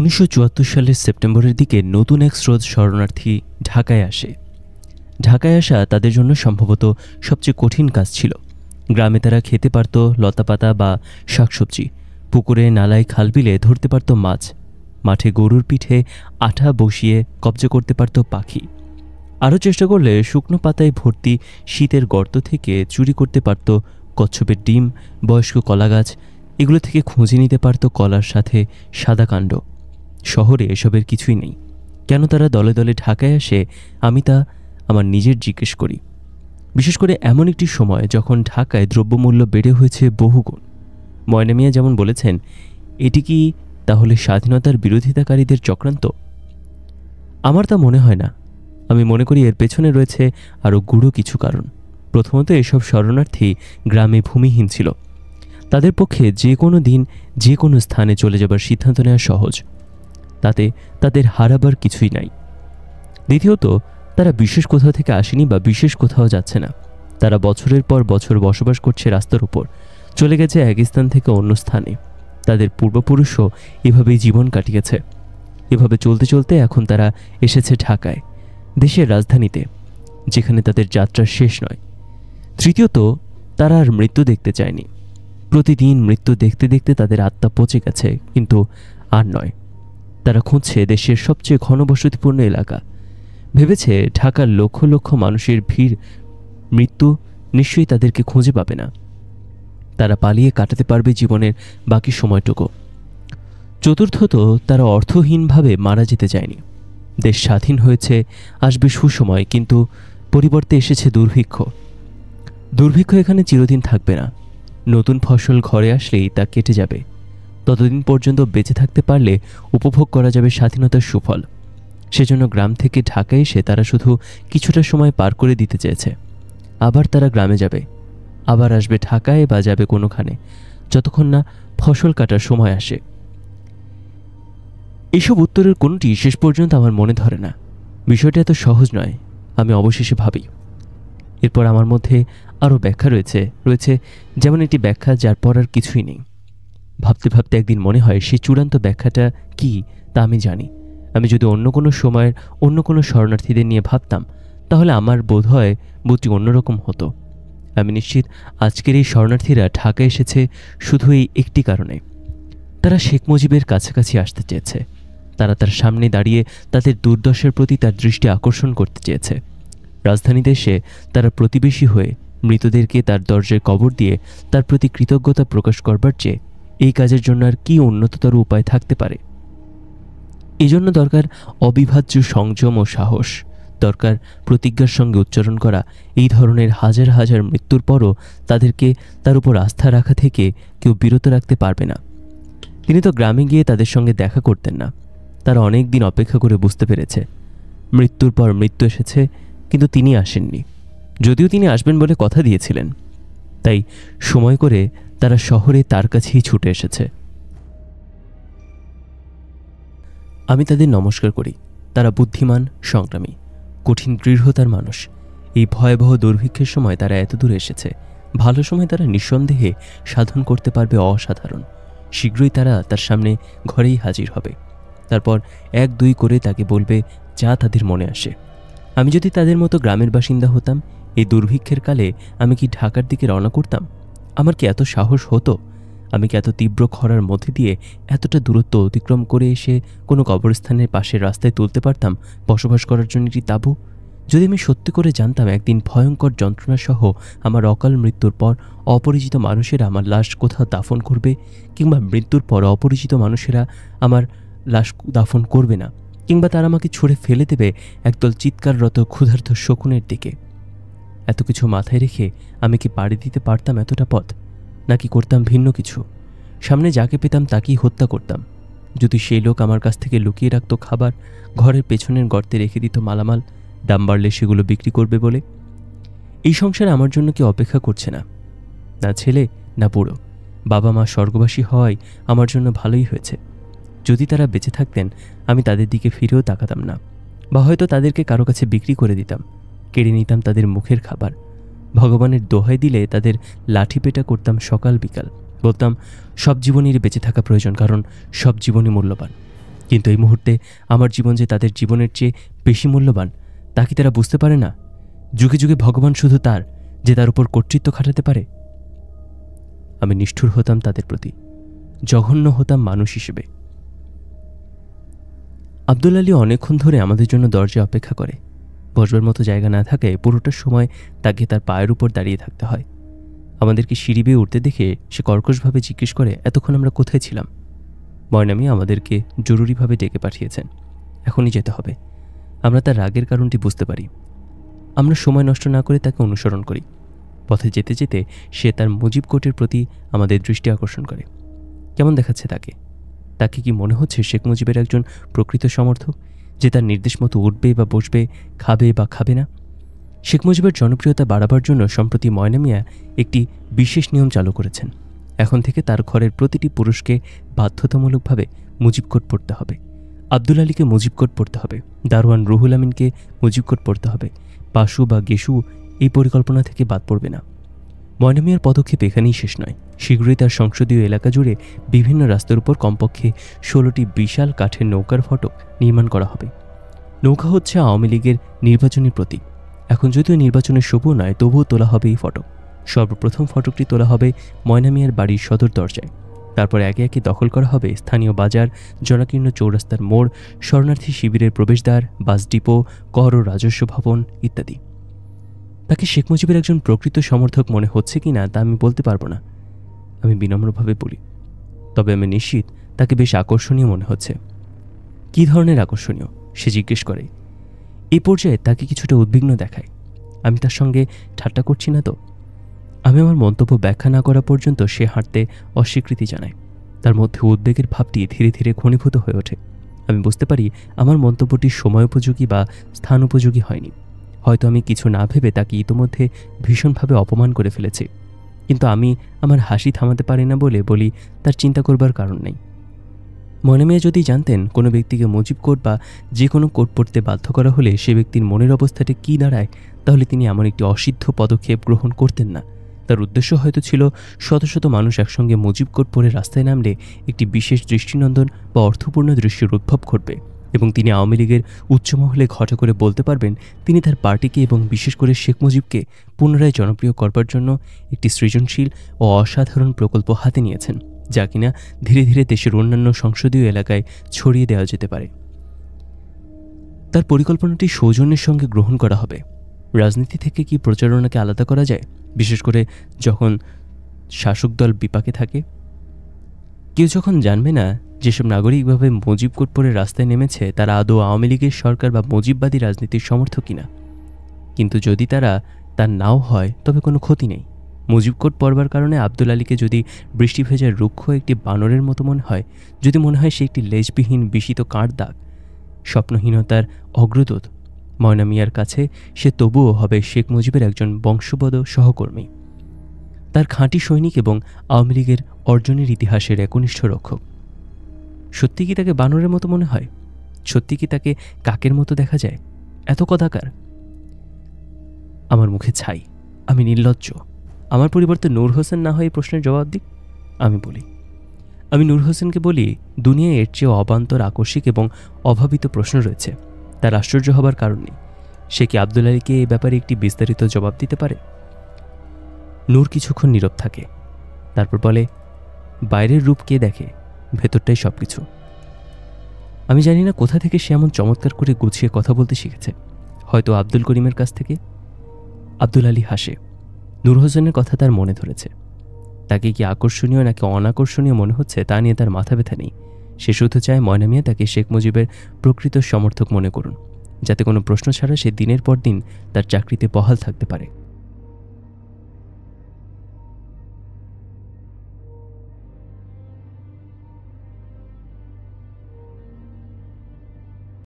1974 সালের সেপ্টেম্বরের দিকে নতুন এক স্রোত শরণার্থী ঢাকায় আসে। ঢাকায় আসা তাদের জন্য সম্ভবত সবচেয়ে কঠিন কাজ ছিল। গ্রামে তারা খেতে পারত লতাপাতা বা শাকসবজি, পুকুরে নালায় খালবিলে ধরতে পারত মাছ, মাঠে গরুর পিঠে আঠা বসিয়ে কবজা করতে পারত পাখি। আরও চেষ্টা করলে শুকনো পাতায় ভর্তি শীতের গর্ত থেকে চুরি করতে পারত কচ্ছপের ডিম, বয়স্ক কলাগাছ, এগুলো থেকে খুঁজে নিতে পারত কলার সাথে সাদা কাণ্ড। শহরে এসবের কিছুই নেই। কেন তারা দলে দলে ঢাকায় আসে আমি তা আমার নিজের জিজ্ঞেস করি। বিশেষ করে এমন একটি সময় যখন ঢাকায় দ্রব্যমূল্য বেড়ে হয়েছে বহুগুণ। ময়না মিয়া যেমন বলেছেন, এটি কি তাহলে স্বাধীনতার বিরোধিতাকারীদের চক্রান্ত? আমার তা মনে হয় না। আমি মনে করি এর পেছনে রয়েছে আরও গূঢ় কিছু কারণ। প্রথমত, এসব শরণার্থী গ্রামে ভূমিহীন ছিল। তাদের পক্ষে যে কোনো দিন যে কোনো স্থানে চলে যাবার সিদ্ধান্ত নেওয়া সহজ, তাতে তাদের হারাবার কিছুই নাই। দ্বিতীয়ত, তারা বিশেষ কোথাও থেকে আসেনি বা বিশেষ কোথাও যাচ্ছে না। তারা বছরের পর বছর বসবাস করছে রাস্তার উপর, চলে গেছে এক স্থান থেকে অন্য স্থানে। তাদের পূর্বপুরুষও এভাবেই জীবন কাটিয়েছে। এভাবে চলতে চলতে এখন তারা এসেছে ঢাকায়, দেশের রাজধানীতে, যেখানে তাদের যাত্রা শেষ নয়। তৃতীয়ত, তারা আর মৃত্যু দেখতে চায়নি। প্রতিদিন মৃত্যু দেখতে দেখতে তাদের আত্মা পচে গেছে, কিন্তু আর নয়। তারা খুঁজছে দেশের সবচেয়ে ঘনবসতিপূর্ণ এলাকা। ভেবেছে ঢাকার লক্ষ লক্ষ মানুষের ভিড় মৃত্যু নিশ্চয়ই তাদেরকে খুঁজে পাবে না। তারা পালিয়ে কাটাতে পারবে জীবনের বাকি সময়টুকু। চতুর্থত, তারা অর্থহীনভাবে মারা যেতে চায়নি। দেশ স্বাধীন হয়েছে, আসবে সুসময়, কিন্তু পরিবর্তে এসেছে দুর্ভিক্ষ। দুর্ভিক্ষ এখানে চিরদিন থাকবে না। নতুন ফসল ঘরে আসলেই তা কেটে যাবে। ততদিন পর্যন্ত বেঁচে থাকতে পারলে উপভোগ করা যাবে স্বাধীনতার সুফল। সেজন্য গ্রাম থেকে ঢাকায় এসে তারা শুধু কিছুটা সময় পার করে দিতে চেয়েছে। আবার তারা গ্রামে যাবে, আবার আসবে ঢাকায় বা যাবে কোনোখানে, যতক্ষণ না ফসল কাটার সময় আসে। এসব উত্তরের কোনোটি শেষ পর্যন্ত আমার মনে ধরে না। বিষয়টা এত সহজ নয়, আমি অবশেষে ভাবি। এরপর আমার মধ্যে আরও ব্যাখ্যা রয়েছে যেমন একটি ব্যাখ্যা যার পর আর কিছুই নেই। ভাবতে ভাবতে একদিন মনে হয় সেই চূড়ান্ত ব্যাখ্যাটা কি তা আমি জানি। আমি যদি অন্য কোনো সময়ের অন্য কোনো শরণার্থীদের নিয়ে ভাবতাম, তাহলে আমার বোধ হয় বুঝটি অন্যরকম হতো। আমি নিশ্চিত আজকের এই শরণার্থীরা ঢাকা এসেছে শুধু এই একটি কারণে। তারা শেখ মুজিবের কাছাকাছি আসতে চেয়েছে। তারা তার সামনে দাঁড়িয়ে তাদের দুর্দশার প্রতি তার দৃষ্টি আকর্ষণ করতে চেয়েছে। রাজধানীতে এসে তারা প্রতিবেশী হয়ে মৃতদেরকে তার দরজায় কবর দিয়ে তার প্রতি কৃতজ্ঞতা প্রকাশ করবার চেয়ে এই কাজের জন্য আর কি উন্নততর উপায় থাকতে পারে? এজন্য দরকার অবিভাজ্য সংযম ও সাহস। দরকার প্রতিজ্ঞার সঙ্গে উচ্চারণ করা এই ধরনের হাজার হাজার মৃত্যুর পরও তাদেরকে তার উপর আস্থা রাখা থেকে কেউ বিরত রাখতে পারবে না। তিনি তো গ্রামে গিয়ে তাদের সঙ্গে দেখা করতেন না। তারা অনেক দিন অপেক্ষা করে বুঝতে পেরেছে মৃত্যুর পর মৃত্যু এসেছে, কিন্তু তিনি আসেননি, যদিও তিনি আসবেন বলে কথা দিয়েছিলেন। তাই সময় করে তারা শহরে তার কাছেই ছুটে এসেছে। আমি তাদের নমস্কার করি। তারা বুদ্ধিমান, সংগ্রামী, কঠিন দৃঢ়তার মানুষ। এই ভয়াবহ দুর্ভিক্ষের সময় তারা এত দূরে এসেছে। ভালো সময় তারা নিঃসন্দেহে সাধন করতে পারবে অসাধারণ। শীঘ্রই তারা তার সামনে ঘরেই হাজির হবে। তারপর এক দুই করে তাকে বলবে যা তাদের মনে আসে। আমি যদি তাদের মতো গ্রামের বাসিন্দা হতাম, এই দুর্ভিক্ষের কালে আমি কি ঢাকার দিকে রওনা করতাম? আমার কি এত সাহস হতো? আমি কি এত তীব্র খরার মধ্যে দিয়ে এতটা দূরত্ব অতিক্রম করে এসে কোনো কবরস্থানের পাশের রাস্তায় তুলতে পারতাম বসবাস করার জন্য একটি তাঁবু? যদি আমি সত্যি করে জানতাম একদিন ভয়ঙ্কর যন্ত্রণাসহ আমার অকাল মৃত্যুর পর অপরিচিত মানুষেরা আমার লাশ কোথাও দাফন করবে, কিংবা মৃত্যুর পর অপরিচিত মানুষেরা আমার লাশ দাফন করবে না, কিংবা তারা আমাকে ছুঁড়ে ফেলে দেবে একদল চিৎকাররত ক্ষুধার্ত শকুনের দিকে, এত কিছু মাথায় রেখে আমি কি পাড়ি দিতে পারতাম এতটা পথ? নাকি করতাম ভিন্ন কিছু? সামনে যাকে পেতাম তাকেই হত্যা করতাম। যদি সেই লোক আমার কাছ থেকে লুকিয়ে রাখত খাবার, ঘরের পেছনের গর্তে রেখে দিত মালামাল, দাম বাড়লে সেগুলো বিক্রি করবে বলে। এই সংসারে আমার জন্য কেউ অপেক্ষা করছে না, না ছেলে না বুড়ো। বাবা মা স্বর্গবাসী হওয়াই আমার জন্য ভালোই হয়েছে। যদি তারা বেঁচে থাকতেন আমি তাদের দিকে ফিরেও তাকাতাম না, বা হয়তো তাদেরকে কারো কাছে বিক্রি করে দিতাম, কেড়ে নিতাম তাদের মুখের খাবার। ভগবানের দোহাই দিলে তাদের লাঠি পেটা করতাম সকাল বিকাল। বলতাম সব জীবনেরই বেঁচে থাকা প্রয়োজন, কারণ সব জীবনই মূল্যবান। কিন্তু এই মুহূর্তে আমার জীবন যে তাদের জীবনের চেয়ে বেশি মূল্যবান, তা কি তারা বুঝতে পারে না? যুগে যুগে ভগবান শুধু তার যে তার উপর কর্তৃত্ব খাটাতে পারে। আমি নিষ্ঠুর হতাম তাদের প্রতি, জঘন্য হতাম মানুষ হিসেবে। আব্দুল আলী অনেকক্ষণ ধরে আমাদের জন্য দরজায় অপেক্ষা করে। বসবার মতো জায়গা না থাকায় পুরোটা সময় তাকে তার পায়ের উপর দাঁড়িয়ে থাকতে হয়। আমাদেরকে সিঁড়ি বেয়ে উঠতে দেখে সে কর্কশভাবে জিজ্ঞেস করে, এতক্ষণ আমরা কোথায় ছিলাম? ময়না মিয়া আমাদেরকে জরুরিভাবে ডেকে পাঠিয়েছেন, এখনই যেতে হবে। আমরা তার রাগের কারণটি বুঝতে পারি। আমরা সময় নষ্ট না করে তাকে অনুসরণ করি। পথে যেতে যেতে সে তার মুজিব কোটের প্রতি আমাদের দৃষ্টি আকর্ষণ করে। কেমন দেখাচ্ছে তাকে? তাকে কি মনে হচ্ছে শেখ মুজিবের একজন প্রকৃত সমর্থক, যে তার নির্দেশ মতো উঠবে বা বসবে, খাবে বা খাবে না? শেখ মুজিবের জনপ্রিয়তা বাড়াবার জন্য সম্প্রতি ময়না মিয়া একটি বিশেষ নিয়ম চালু করেছেন। এখন থেকে তার ঘরের প্রতিটি পুরুষকে বাধ্যতামূলকভাবে মুজিব কোট পড়তে হবে। আব্দুল আলীকে মুজিব কোট পড়তে হবে, দারোয়ান রুহুল আমিনকে মুজিব কোট পড়তে হবে। পাশু বা গেসু এই পরিকল্পনা থেকে বাদ পড়বে না। ময়না মিয়ার পদক্ষেপ এখানেই শেষ নয়। শীঘ্রই তার সংসদীয় এলাকা জুড়ে বিভিন্ন রাস্তার উপর কমপক্ষে 16টি বিশাল কাঠের নৌকার ফটক নির্মাণ করা হবে। নৌকা হচ্ছে আওয়ামী লীগের নির্বাচনী প্রতীক। এখন যদিও নির্বাচনের শুভ নয়, তবুও তোলা হবে এই ফটক। সর্বপ্রথম ফটকটি তোলা হবে ময়না মিয়ার বাড়ির সদর দরজায়। তারপর একে একে দখল করা হবে স্থানীয় বাজার, জনাকীর্ণ চৌরাস্তার মোড়, শরণার্থী শিবিরের প্রবেশদ্বার, বাস ডিপো, কর ও রাজস্ব ভবন ইত্যাদি। তাকে শেখ মুজিবের একজন প্রকৃত সমর্থক মনে হচ্ছে কি না তা আমি বলতে পারবো না, আমি বিনম্রভাবে বলি। তবে আমি নিশ্চিত তাকে বেশ আকর্ষণীয় মনে হচ্ছে। কী ধরনের আকর্ষণীয় সে জিজ্ঞেস করে। এই পর্যায়ে তাকে কিছুটা উদ্বিগ্ন দেখায়। আমি তার সঙ্গে ঠাট্টা করছি না তো? আমি আমার মন্তব্য ব্যাখ্যা না করা পর্যন্ত সে হাঁটতে অস্বীকৃতি জানায়। তার মধ্যে উদ্বেগের ভাবটি ধীরে ধীরে ঘনীভূত হয়ে ওঠে। আমি বুঝতে পারি আমার মন্তব্যটি সময়োপযোগী বা স্থান উপযোগী হয়নি। হয়তো আমি কিছু না ভেবে তাকে ইতোমধ্যে ভীষণভাবে অপমান করে ফেলেছি। কিন্তু আমি আমার হাসি থামাতে পারি না বলে বলি, তার চিন্তা করবার কারণ নেই। ময়না মিয়া যদি জানতেন কোনো ব্যক্তিকে মুজিব কোট বা যে কোনো কোট পড়তে বাধ্য করা হলে সে ব্যক্তির মনের অবস্থাটা কী দাঁড়ায়, তাহলে তিনি এমন একটি অসিদ্ধ পদক্ষেপ গ্রহণ করতেন না। তার উদ্দেশ্য হয়তো ছিল শত শত মানুষ একসঙ্গে মুজিব কোট পরে রাস্তায় নামলে একটি বিশেষ দৃষ্টিনন্দন বা অর্থপূর্ণ দৃশ্যের উদ্ভব ঘটবে এবং তিনি আওয়ামী লীগের উচ্চমহলে ঘটা করে বলতে পারবেন তিনি তার পার্টিকে এবং বিশেষ করে শেখ মুজিবকে পুনরায় জনপ্রিয় করবার জন্য একটি সৃজনশীল ও অসাধারণ প্রকল্প হাতে নিয়েছেন, যা কিনা ধীরে ধীরে দেশের অন্যান্য সংসদীয় এলাকায় ছড়িয়ে দেওয়া যেতে পারে। তার পরিকল্পনাটি সৌজন্যের সঙ্গে গ্রহণ করা হবে। রাজনীতি থেকে কি প্রচারণাকে আলাদা করা যায়, বিশেষ করে যখন শাসক দল বিপাকে থাকে? কেউ যখন জানবে না যেসব নাগরিকভাবে মুজিব কোট পরে রাস্তায় নেমেছে তারা আদৌ আওয়ামী লীগের সরকার বা মুজিববাদী রাজনীতির সমর্থক কিনা। কিন্তু যদি তারা তার নাও হয় তবে কোনো ক্ষতি নেই। মুজিব কোট পরবার কারণে আব্দুল আলীকে যদি বৃষ্টি ভেজার রুক্ষ একটি বানরের মতো মনে হয়, যদি মনে হয় সে একটি লেজবিহীন বিশিত কাঁট দাগ, স্বপ্নহীনতার অগ্রদূত, ময়না মিয়ার কাছে সে তবুও হবে শেখ মুজিবের একজন বংশবদ সহকর্মী, তার খাঁটি সৈনিক এবং আওয়ামী লীগের অর্জনের ইতিহাসের একনিষ্ঠ রক্ষক। সত্যি কি তাকে বানরের মতো মনে হয়? সত্যি কি তাকে কাকের মতো দেখা যায়? এত কদাকার? আমার মুখে ছাই। আমি নির্লজ্জ। আমার পরিবর্তে নূর হোসেন না হয় এই প্রশ্নের জবাব দিক। আমি বলি, আমি নূর হোসেনকে বলি, দুনিয়ায় এর চেয়ে অবান্তর, আকস্মিক এবং অভাবিত প্রশ্ন রয়েছে। তার আশ্চর্য হবার কারণ নেই। সে কি আব্দুল আলীকে এ ব্যাপারে একটি বিস্তারিত জবাব দিতে পারে? নূর কিছুক্ষণ নীরব থাকে, তারপর বলে, বাইরের রূপ কে দেখে, ভেতরটাই সব কিছু। আমি জানি না কোথা থেকে সে এমন চমৎকার করে গুছিয়ে কথা বলতে শিখেছে। হয়তো আব্দুল করিমের কাছ থেকে। আব্দুল আলী হাসে। নূর হোসেনের কথা তার মনে ধরেছে। তাকে কি আকর্ষণীয় নাকি অনাকর্ষণীয় মনে হচ্ছে তা নিয়ে তার মাথা ব্যথা নেই। সে শুধু চায় ময়না মিয়া তাকে শেখ মুজিবের প্রকৃত সমর্থক মনে করুন, যাতে কোনো প্রশ্ন ছাড়া সে দিনের পর দিন তার চাকরিতে বহাল থাকতে পারে।